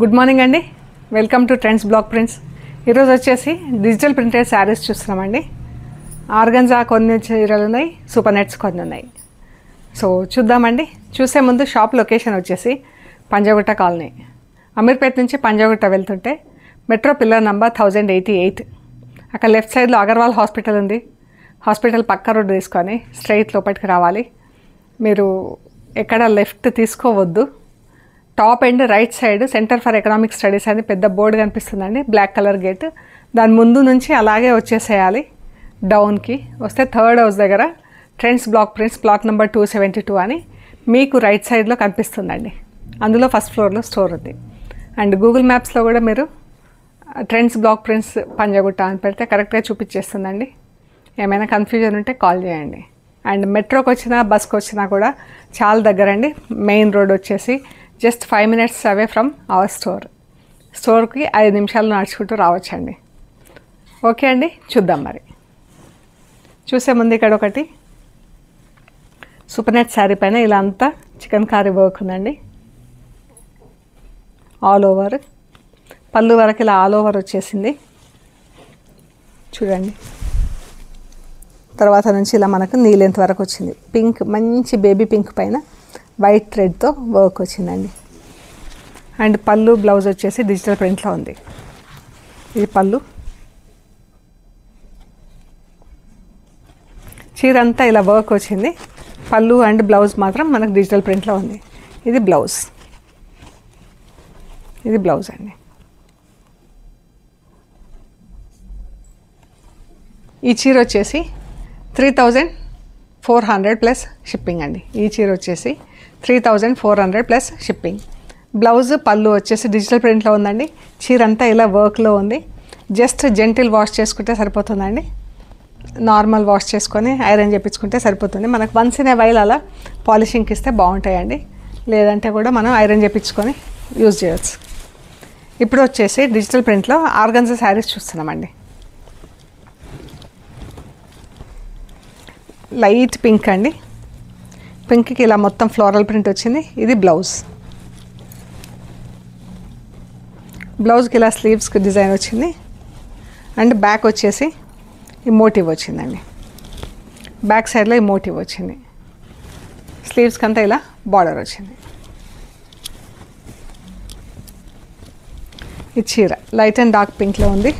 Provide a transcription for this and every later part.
Good morning అండి. Welcome to trends block prints. ఈరోజు వచ్చేసి డిజిటల్ ప్రింటెడ్ శారీస్ చూస్తున్నామండి. ఆర్గంజా కొన్ని చీరలు ఉన్నాయి, సూపర్ నెట్స్ కొన్ని ఉన్నాయి. సో చూద్దామండి. చూసే ముందు షాప్ లొకేషన్ వచ్చేసి పంజాగుట్ట కాలనీ, అమీర్పేట నుంచి పంజాగుట్ట వెళ్తుంటే మెట్రో పిల్లర్ నంబర్ 1088. అక్కడ లెఫ్ట్ సైడ్లో అగర్వాల్ హాస్పిటల్ ఉంది. హాస్పిటల్ పక్క రోడ్డు తీసుకొని స్ట్రైట్ లోపలికి రావాలి. మీరు ఎక్కడ లెఫ్ట్ తీసుకోవద్దు. Top end right side centre for economic studies అని పెద్ద బోర్డు కనిపిస్తుందండి, బ్లాక్ కలర్ గేట్. దాని ముందు నుంచి అలాగే వచ్చేసేయాలి. డౌన్కి వస్తే థర్డ్ హౌస్ దగ్గర trends block prints plot number 272 అని మీకు రైట్ సైడ్లో కనిపిస్తుందండి. అందులో ఫస్ట్ ఫ్లోర్లో స్టోర్ ఉంది. అండ్ గూగుల్ మ్యాప్స్లో కూడా మీరు ట్రెండ్స్ బ్లాక్ ప్రింట్స్ పంజాగుట్ట అని పెడితే కరెక్ట్గా చూపించేస్తుందండి. ఏమైనా కన్ఫ్యూజన్ ఉంటే కాల్ చేయండి. అండ్ మెట్రోకి వచ్చినా బస్కి వచ్చినా కూడా చాలా దగ్గరండి. మెయిన్ రోడ్ వచ్చేసి just 5 minutes away from our store. స్టోర్కి 5 నిమిషాలు నడుచుకుంటూ రావచ్చండి. ఓకే అండి, చూద్దాం. మరి చూసే ముందు ఇక్కడ ఒకటి సూపర్ నెట్ శారీ పైన ఇలా అంతా చికెన్ కారీ వర్క్ ఉందండి. ఆల్ ఓవర్ పళ్ళు వరకు ఇలా ఆల్ ఓవర్ వచ్చేసింది చూడండి. తర్వాత నుంచి ఇలా మనకు నీ లెంత్ వరకు వచ్చింది. పింక్, మంచి బేబీ పింక్ పైన వైట్ థ్రెడ్తో వర్క్ వచ్చిందండి. అండ్ పళ్ళు బ్లౌజ్ వచ్చేసి డిజిటల్ ప్రింట్లో ఉంది. ఇది పళ్ళు. చీర అంతా ఇలా వర్క్ వచ్చింది. పళ్ళు అండ్ బ్లౌజ్ మాత్రం మనకు డిజిటల్ ప్రింట్లో ఉంది. ఇది బ్లౌజ్. ఇది బ్లౌజ్ అండి. ఈ చీర వచ్చేసి 3400 ప్లస్ షిప్పింగ్ అండి. ఈ చీర వచ్చేసి 3400 ప్లస్ షిప్పింగ్. బ్లౌజ్ పళ్ళు వచ్చేసి డిజిటల్ ప్రింట్లో ఉందండి. చీర అంతా ఇలా వర్క్లో ఉంది. జస్ట్ జెంటిల్ వాష్ చేసుకుంటే సరిపోతుందండి. నార్మల్ వాష్ చేసుకొని ఐరన్ చేయించుకుంటే సరిపోతుంది. మనకు వన్స్ ఇన్ ఏ వైల్ అలా పాలిషింగ్కి ఇస్తే బాగుంటాయండి. లేదంటే కూడా మనం ఐరన్ చేయించుకొని యూజ్ చేయవచ్చు. ఇప్పుడు వచ్చేసి డిజిటల్ ప్రింట్లో ఆర్గన్జా శారీస్ చూస్తున్నామండి. లైట్ పింక్ అండి. పింక్కి ఇలా మొత్తం ఫ్లోరల్ ప్రింట్ వచ్చింది. ఇది బ్లౌజ్. బ్లౌజ్కి ఇలా స్లీవ్స్కి డిజైన్ వచ్చింది. అండ్ బ్యాక్ వచ్చేసి ఈ మోటివ్ వచ్చిందండి. బ్యాక్ సైడ్లో ఈ మోటివ్ వచ్చింది. స్లీవ్స్కి అంతా ఇలా బార్డర్ వచ్చింది. ఈ చీర లైట్ అండ్ డార్క్ పింక్లో ఉంది.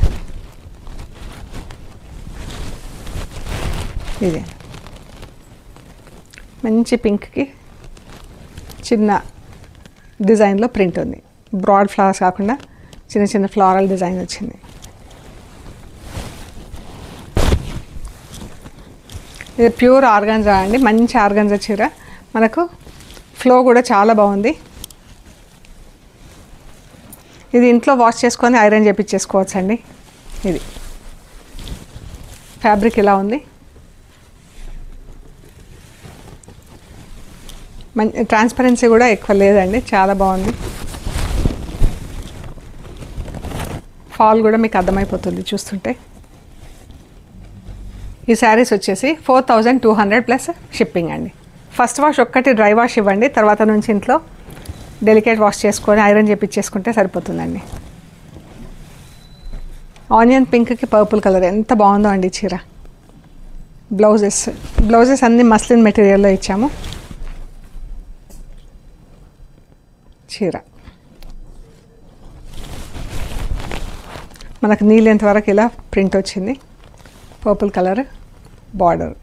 ఇది మంచి పింక్కి చిన్న డిజైన్లో ప్రింట్ ఉంది. బ్రాడ్ ఫ్లవర్స్ కాకుండా చిన్న చిన్న ఫ్లోరల్ డిజైన్ వచ్చింది. ఇది ప్యూర్ ఆర్గాన్జా అండి. మంచి ఆర్గాన్జా చీర. మనకు ఫ్లో కూడా చాలా బాగుంది. ఇది ఇంట్లో వాష్ చేసుకొని ఐరన్ చేయించేసుకోవచ్చు అండి. ఇది ఫ్యాబ్రిక్ ఇలా ఉంది. ట్రాన్స్పరెన్సీ కూడా ఎక్కువ లేదండి, చాలా బాగుంది. ఫాల్ కూడా మీకు అర్థమైపోతుంది చూస్తుంటే. ఈ శారీస్ వచ్చేసి 4200 ప్లస్ షిప్పింగ్ అండి. ఫస్ట్ వాష్ ఒక్కటి డ్రై వాష్ ఇవ్వండి. తర్వాత నుంచి ఇంట్లో డెలికేట్ వాష్ చేసుకొని ఐరన్ చేయించేసుకుంటే సరిపోతుందండి. ఆనియన్ పింక్కి పర్పుల్ కలర్ ఎంత బాగుందో అండి చీర. బ్లౌజెస్ అన్నీ మస్లిన్ మెటీరియల్లో ఇచ్చాము. చీర మనకు నీ లెంత్ వరకు ఇలా ప్రింట్ వచ్చింది. Purple colour border.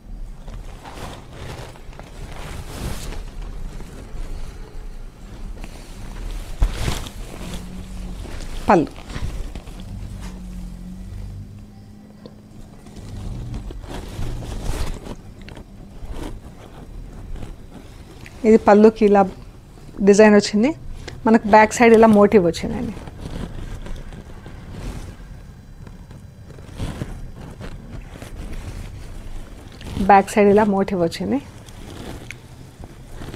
పళ్ళు. ఇది పళ్ళుకి ఇలా డిజైన్ వచ్చింది. మనకు బ్యాక్ సైడ్ ఇలా మోటివ్ వచ్చిందండి. బ్యాక్ సైడ్ ఇలా మోటివ్ వచ్చింది.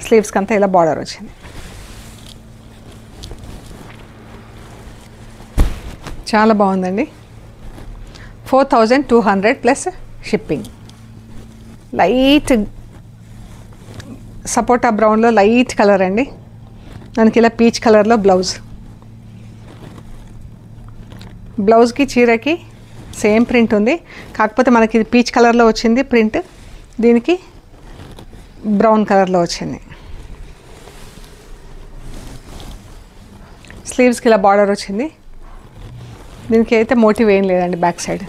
స్లీవ్స్కి అంతా ఇలా బార్డర్ వచ్చింది. చాలా బాగుందండి. 4200 ప్లస్ షిప్పింగ్. లైట్ సపోటా బ్రౌన్లో లైట్ కలర్ అండి. దానికి ఇలా పీచ్ కలర్లో బ్లౌజ్. బ్లౌజ్కి చీరకి సేమ్ ప్రింట్ ఉంది, కాకపోతే మనకి ఇది పీచ్ కలర్లో వచ్చింది ప్రింట్, దీనికి బ్రౌన్ కలర్లో వచ్చింది. స్లీవ్స్కి ఇలా బార్డర్ వచ్చింది. దీనికి అయితే మోటివ్ ఏం లేదండి. బ్యాక్ సైడ్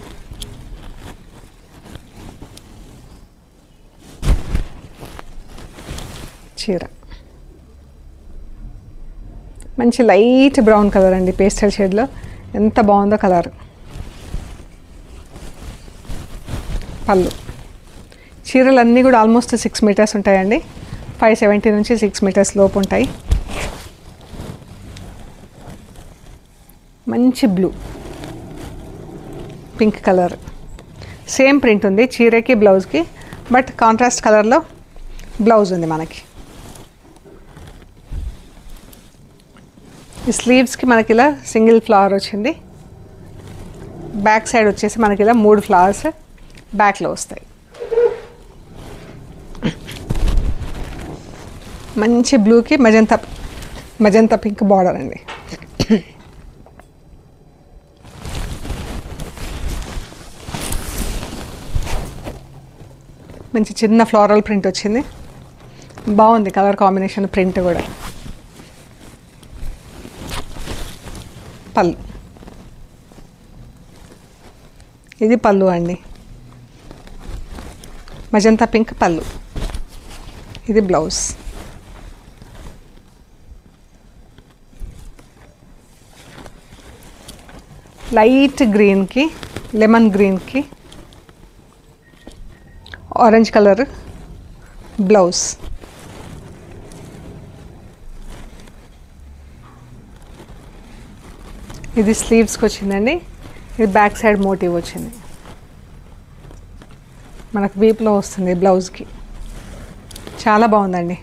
చీర మంచి లైట్ బ్రౌన్ కలర్ అండి, పేస్టల్ షేడ్లో ఎంత బాగుందో కలర్. పళ్ళు చీరలన్నీ కూడా ఆల్మోస్ట్ 6 మీటర్స్ ఉంటాయండి. 570 నుంచి 6 మీటర్స్ లోపు ఉంటాయి. మంచి blue, pink colour, same print ఉంది చీరకి బ్లౌజ్కి, బట్ కాంట్రాస్ట్ కలర్లో బ్లౌజ్ ఉంది మనకి. ఈ స్లీవ్స్కి మనకి ఇలా సింగిల్ ఫ్లవర్ వచ్చింది. బ్యాక్ సైడ్ వచ్చేసి మనకి ఇలా 3 ఫ్లవర్స్ బ్యాక్లో వస్తాయి. మంచి బ్లూకి మజంతా పింక్ బార్డర్ అండి. మంచి చిన్న ఫ్లోరల్ ప్రింట్ వచ్చింది, బాగుంది కలర్ కాంబినేషన్, ప్రింట్ కూడా. పళ్ళు ఇది పళ్ళు అండి, మజంతా పింక్ పళ్ళు. ఇది బ్లౌజ్. లైట్ గ్రీన్కి లెమన్ గ్రీన్కి ఆరెంజ్ కలర్ బ్లౌజ్. ఇది స్లీవ్స్కి వచ్చిందండి. ఇది బ్యాక్ సైడ్ మోటివ్ వచ్చింది, మనకు వీప్లో వస్తుంది బ్లౌజ్కి. చాలా బాగుందండి.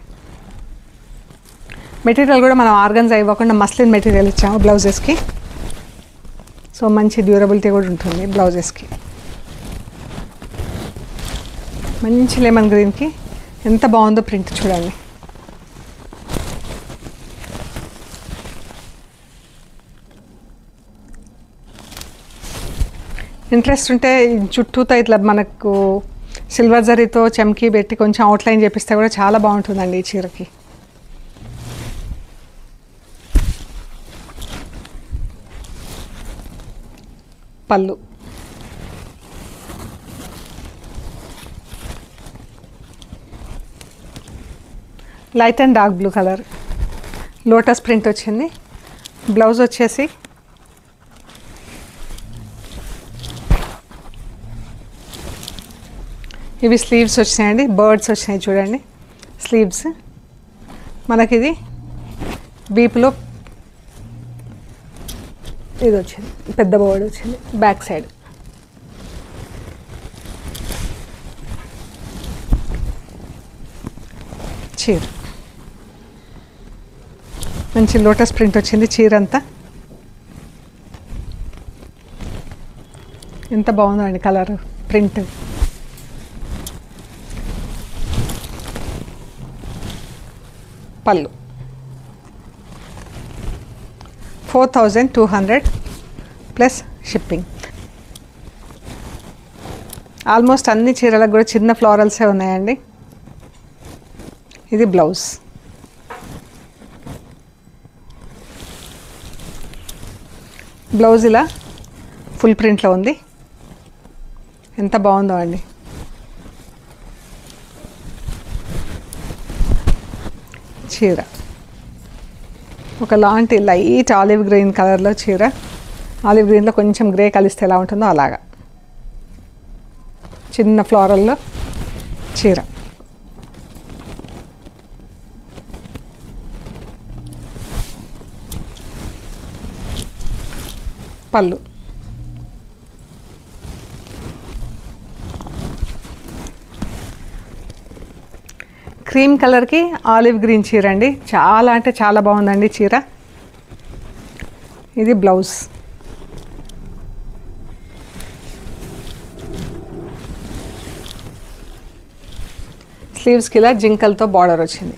మెటీరియల్ కూడా మనం ఆర్గన్జా ఇవ్వకుండా మస్లిన్ మెటీరియల్ ఇచ్చాము బ్లౌజెస్కి. సో మంచి డ్యూరబిలిటీ కూడా ఉంటుంది బ్లౌజెస్కి. మంచి లెమన్ గ్రీన్కి ఎంత బాగుందో ప్రింట్ చూడండి. ఇంట్రెస్ట్ ఉంటే చుట్టూతో ఇట్లా మనకు సిల్వర్ జరీతో చమ్కీ పెట్టి కొంచెం అవుట్లైన్ చేపిస్తే కూడా చాలా బాగుంటుందండి ఈ చీరకి. పళ్ళు light and dark blue colour, lotus print వచ్చింది. బ్లౌజ్ వచ్చేసి ఇవి స్లీవ్స్ వచ్చినాయండి, బర్డ్స్ వచ్చినాయి చూడండి స్లీవ్స్. మనకి ఇది వీపులో ఇది వచ్చింది, పెద్ద బర్డ్ వచ్చింది బ్యాక్ సైడ్. చీర మంచి లోటస్ ప్రింట్ వచ్చింది చీర అంతా. ఎంత బాగుందో అండి కలర్ ప్రింట్. పళ్ళు 4200 ప్లస్ షిప్పింగ్. ఆల్మోస్ట్ అన్ని చీరలకు కూడా చిన్న ఫ్లోరల్సే ఉన్నాయండి. ఇది బ్లౌజ్. బ్లౌజ్ ఇలా ఫుల్ ప్రింట్లో ఉంది, ఎంత బాగుందో అండి. చీర ఒకలాంటి లైట్ ఆలివ్ గ్రీన్ కలర్లో చీర, ఆలివ్ గ్రీన్లో కొంచెం గ్రే కలిస్తే ఎలా ఉంటుందో అలాగా చిన్న ఫ్లోరల్లో చీర. పళ్ళు క్రీమ్ కలర్కి ఆలివ్ గ్రీన్ చీర అండి, చాలా అంటే చాలా బాగుందండి చీర. ఇది బ్లౌజ్. స్లీవ్స్కి ఇలా జింకల్తో బార్డర్ వచ్చింది.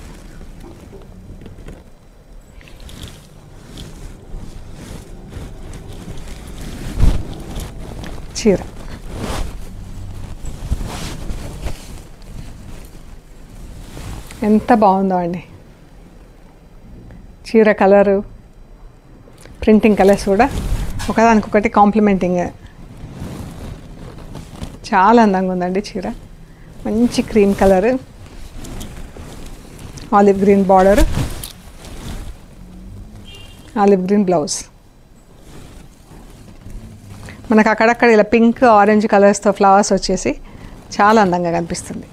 చీర. ఎంత బాగుందో అండి చీర కలరు, ప్రింటింగ్ కలర్స్ కూడా ఒకదానికొకటి కాంప్లిమెంటింగ్. చాలా అందంగా ఉందండి చీర. మంచి cream colour, olive green border, olive green blouse. మనకు అక్కడక్కడ ఇలా పింక్ ఆరెంజ్ కలర్స్తో ఫ్లవర్స్ వచ్చేసి చాలా అందంగా కనిపిస్తుంది.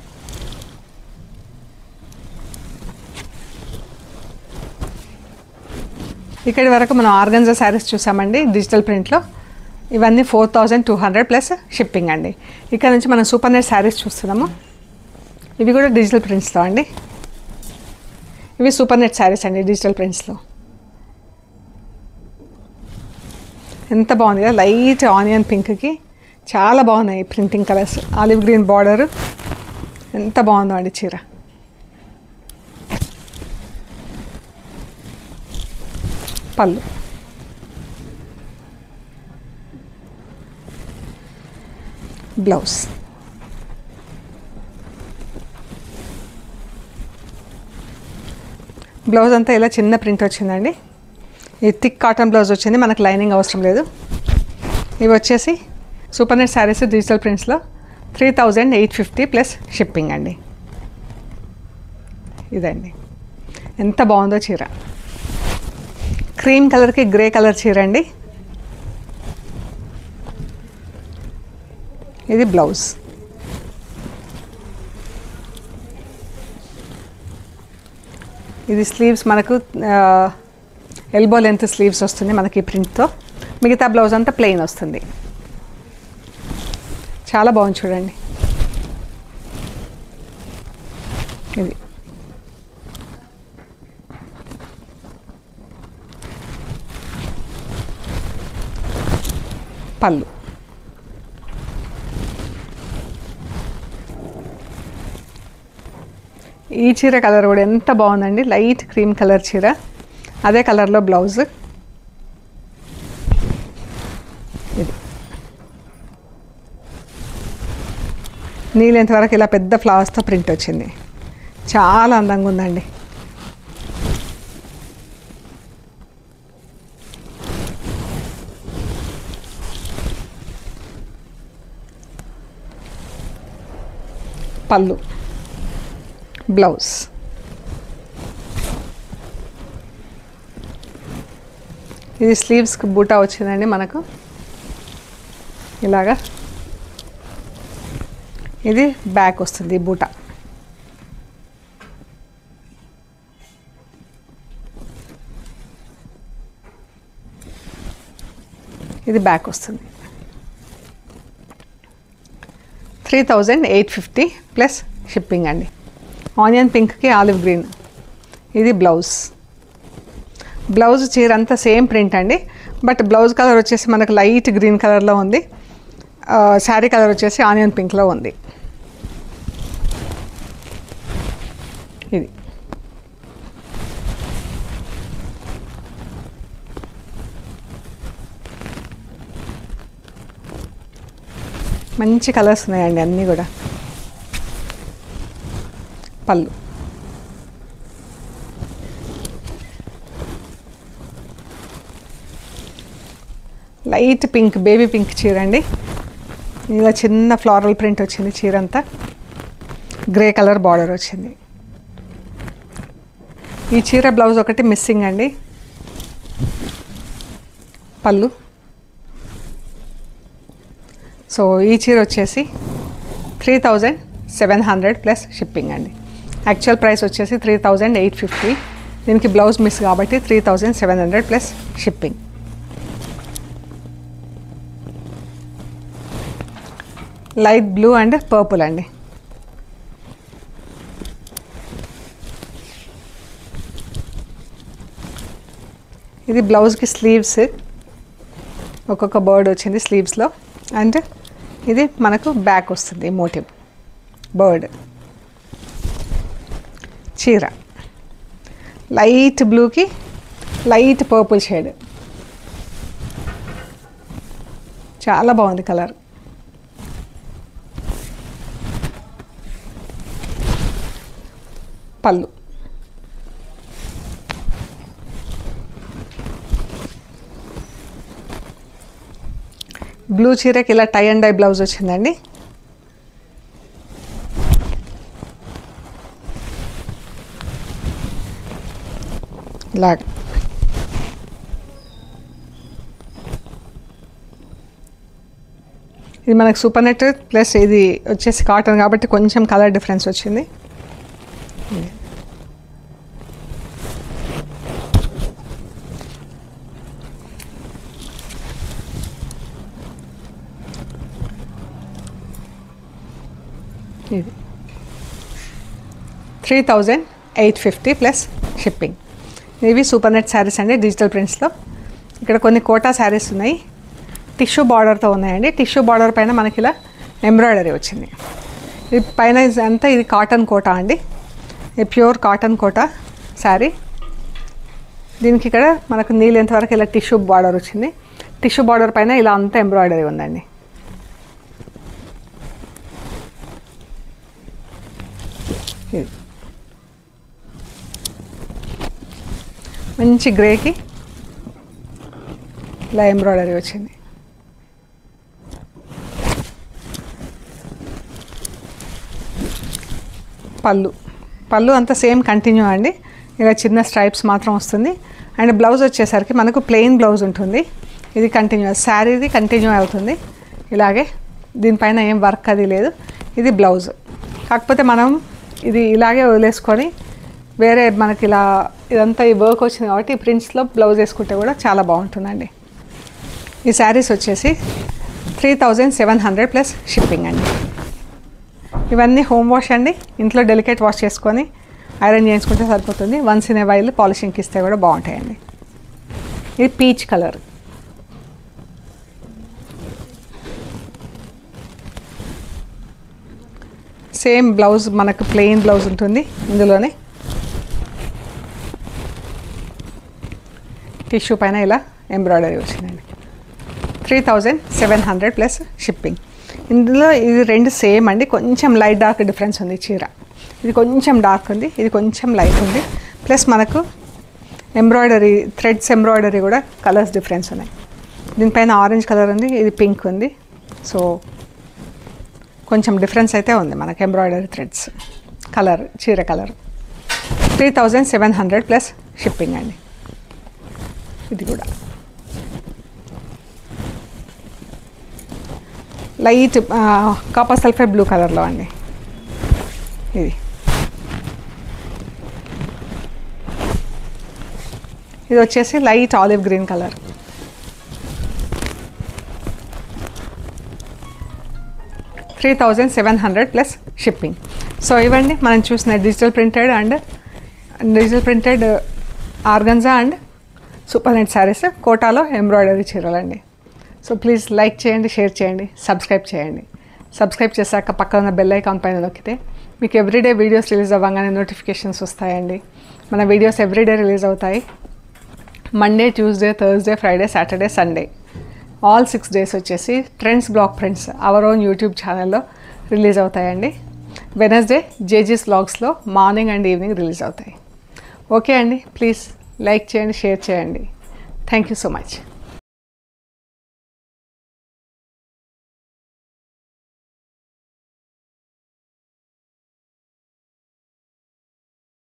ఇక్కడి వరకు మనం ఆర్గన్జా శారీస్ చూసామండి డిజిటల్ ప్రింట్లో. ఇవన్నీ 4200 ప్లస్ షిప్పింగ్ అండి. ఇక్కడ నుంచి మనం సూపర్ నెట్ శారీస్ చూస్తున్నాము. ఇవి కూడా డిజిటల్ ప్రింట్స్లో అండి. ఇవి సూపర్ నెట్ శారీస్ అండి డిజిటల్ ప్రింట్స్లో. ఎంత బాగుంది కదా, లైట్ ఆనియన్ పింక్కి చాలా బాగున్నాయి printing colours. Olive green border ఎంత బాగుందో అండి చీర. పళ్ళు, బ్లౌజ్. బ్లౌజ్ అంతా ఇలా చిన్న ప్రింట్ వచ్చిందండి. ఇది థిక్ కాటన్ బ్లౌజ్ వచ్చింది, మనకు లైనింగ్ అవసరం లేదు. ఇవి వచ్చేసి సూపర్ నెట్ శారీస్ డిజిటల్ ప్రింట్స్లో 3850 ప్లస్ షిప్పింగ్ అండి. ఇదండి ఎంత బాగుందో చీర. క్రీమ్ కలర్కి గ్రే కలర్ చీర అండి. ఇది బ్లౌజ్. ఇది స్లీవ్స్ మనకు ఎల్బో లెంత్ స్లీవ్స్ వస్తుంది మనకి ప్రింట్తో. మిగతా బ్లౌజ్ అంతా ప్లెయిన్ వస్తుంది. చాలా బాగుంది చూడండి. ఇది పళ్ళు. ఈ చీర కలర్ కూడా ఎంత బాగుందండి, లైట్ క్రీమ్ కలర్ చీర, అదే కలర్లో బ్లౌజ్. ఇది నీళ్ళెంత వరకు ఇలా పెద్ద ఫ్లవర్స్తో ప్రింట్ వచ్చింది. చాలా అందంగా ఉందండి. పళ్ళు, బ్లౌజ్. ఇది స్లీవ్స్కి బూటా వచ్చిందండి మనకు ఇలాగా. ఇది బ్యాక్ వస్తుంది బూటా. ఇది బ్యాక్ వస్తుంది. 3850 ప్లస్ షిప్పింగ్ అండి. ఆనియన్ పింక్కి ఆలివ్ గ్రీన్. ఇది బ్లౌజ్. బ్లౌజ్ చీర అంతా సేమ్ ప్రింట్ అండి, బట్ బ్లౌజ్ కలర్ వచ్చేసి మనకు లైట్ గ్రీన్ కలర్లో ఉంది. శారీ కలర్ వచ్చేసి ఆనియన్ పింక్లో ఉంది. ఇది మంచి కలర్స్ ఉన్నాయండి అన్నీ కూడా. పళ్ళు, లైట్ పింక్ బేబీ పింక్ చీర అండి. ఇలా చిన్న ఫ్లోరల్ ప్రింట్ వచ్చింది చీర అంతా. గ్రే కలర్ బార్డర్ వచ్చింది. ఈ చీర బ్లౌజ్ ఒకటి మిస్సింగ్ అండి. పళ్ళు. సో ఈ చీర వచ్చేసి 3700 ప్లస్ షిప్పింగ్ అండి. యాక్చువల్ ప్రైస్ వచ్చేసి 3850. దీనికి బ్లౌజ్ మిస్ కాబట్టి 3700 plus shipping. Light blue and purple అండి. ఇది బ్లౌజ్కి స్లీవ్స్ ఒక్కొక్క బర్డ్ వచ్చింది స్లీవ్స్లో, అండ్ ఇది మనకు బ్యాక్ వస్తుంది మోటివ్ బర్డ్. చీర లైట్ బ్లూకి లైట్ పర్పుల్ షేడ్, చాలా బాగుంది కలర్. పళ్ళు. బ్లూ చీరకి ఇలా టై అండ్ డై బ్లౌజ్ వచ్చిందండి. ఇలా ఇది మనకు సూపర్ నెట్ ప్లస్ ఇది వచ్చేసి కాటన్ కాబట్టి కొంచెం కలర్ డిఫరెన్స్ వచ్చింది. ఇది 3850 ప్లస్ షిప్పింగ్. ఇవి సూపర్ నెట్ శారీస్ అండి డిజిటల్ ప్రింట్స్లో. ఇక్కడ కొన్ని కోటా శారీస్ ఉన్నాయి, టిష్యూ బార్డర్తో ఉన్నాయండి. టిష్యూ బార్డర్ పైన మనకి ఇలా ఎంబ్రాయిడరీ వచ్చింది. ఇది పైన అంతా ఇది కాటన్ కోటా అండి, ఇది ప్యూర్ కాటన్ కోటా శారీ. దీనికి ఇక్కడ మనకు నీళ్ళెంత వరకు ఇలా టిష్యూ బార్డర్ వచ్చింది. టిష్యూ బార్డర్ పైన ఇలా అంతా ఎంబ్రాయిడరీ ఉందండి. ఇది మంచి గ్రేకి ఇలా ఎంబ్రాయిడరీ వచ్చింది. పళ్ళు అంతా సేమ్ కంటిన్యూ అండి, ఇలా చిన్న స్ట్రైప్స్ మాత్రం వస్తుంది. అండ్ బ్లౌజ్ వచ్చేసరికి మనకు ప్లెయిన్ బ్లౌజ్ ఉంటుంది. ఇది కంటిన్యూస్ శారీది కంటిన్యూ అవుతుంది ఇలాగే, దీనిపైన ఏం వర్క్ అది లేదు. ఇది బ్లౌజ్, కాకపోతే మనం ఇది ఇలాగే వదిలేసుకొని వేరే మనకి ఇలా ఇదంతా ఈ వర్క్ వచ్చింది కాబట్టి ఈ ప్రింట్స్లో బ్లౌజ్ వేసుకుంటే కూడా చాలా బాగుంటుందండి. ఈ శారీస్ వచ్చేసి 3700 ప్లస్ షిప్పింగ్ అండి. ఇవన్నీ హోమ్ వాష్ అండి, ఇంట్లో డెలికేట్ వాష్ చేసుకొని ఐరన్ చేయించుకుంటే సరిపోతుంది. వన్స్ ఇన్ ఏ వైల్ పాలిషింగ్కి ఇస్తే కూడా బాగుంటాయండి. ఇది పీచ్ కలర్, సేమ్ బ్లౌజ్ మనకు ప్లెయిన్ బ్లౌజ్ ఉంటుంది. ఇందులోనే టిష్యూ పైన ఇలా ఎంబ్రాయిడరీ వచ్చిందండి. 3700 ప్లస్ షిప్పింగ్. ఇందులో ఇది రెండు సేమ్ అండి, కొంచెం లైట్ డార్క్ డిఫరెన్స్ ఉంది చీర. ఇది కొంచెం డార్క్ ఉంది, ఇది కొంచెం లైట్ ఉంది. ప్లస్ మనకు ఎంబ్రాయిడరీ థ్రెడ్స్ ఎంబ్రాయిడరీ కూడా కలర్స్ డిఫరెన్స్ ఉన్నాయి. దీనిపైన ఆరెంజ్ కలర్ ఉంది, ఇది పింక్ ఉంది. సో కొంచెం డిఫరెన్స్ అయితే ఉంది మనకు ఎంబ్రాయిడరీ థ్రెడ్స్ కలర్, చీర కలర్. 3700 ప్లస్ షిప్పింగ్ అండి. ఇది కూడా లైట్ కాపర్ సల్ఫేట్ బ్లూ కలర్లో అండి. ఇది వచ్చేసి light olive green colour. $3,700 plus shipping. So ఇవ్వండి మనం చూసిన digital printed organza and super net saris కోటాలో ఎంబ్రాయిడరీ చీరలండి. సో ప్లీజ్ లైక్ చేయండి, షేర్ చేయండి, సబ్స్క్రైబ్ చేయండి. సబ్స్క్రైబ్ చేశాక పక్కన ఉన్న బెల్ ఐకాన్ పైన నొక్కితే మీకు ఎవ్రీడే వీడియోస్ రిలీజ్ అవ్వగానే నోటిఫికేషన్స్ వస్తాయండి. మన వీడియోస్ ఎవ్రీడే రిలీజ్ అవుతాయి. Monday, Tuesday, Thursday, Friday, Saturday, Sunday all 6 days వచ్చేసి trends block prints our own YouTube ఛానల్లో రిలీజ్ అవుతాయండి. వెనస్డే జేజీస్ వ్లాగ్స్లో మార్నింగ్ అండ్ ఈవినింగ్ రిలీజ్ అవుతాయి. ఓకే అండి, ప్లీజ్ లైక్ చేయండి, షేర్ చేయండి. Thank you so much.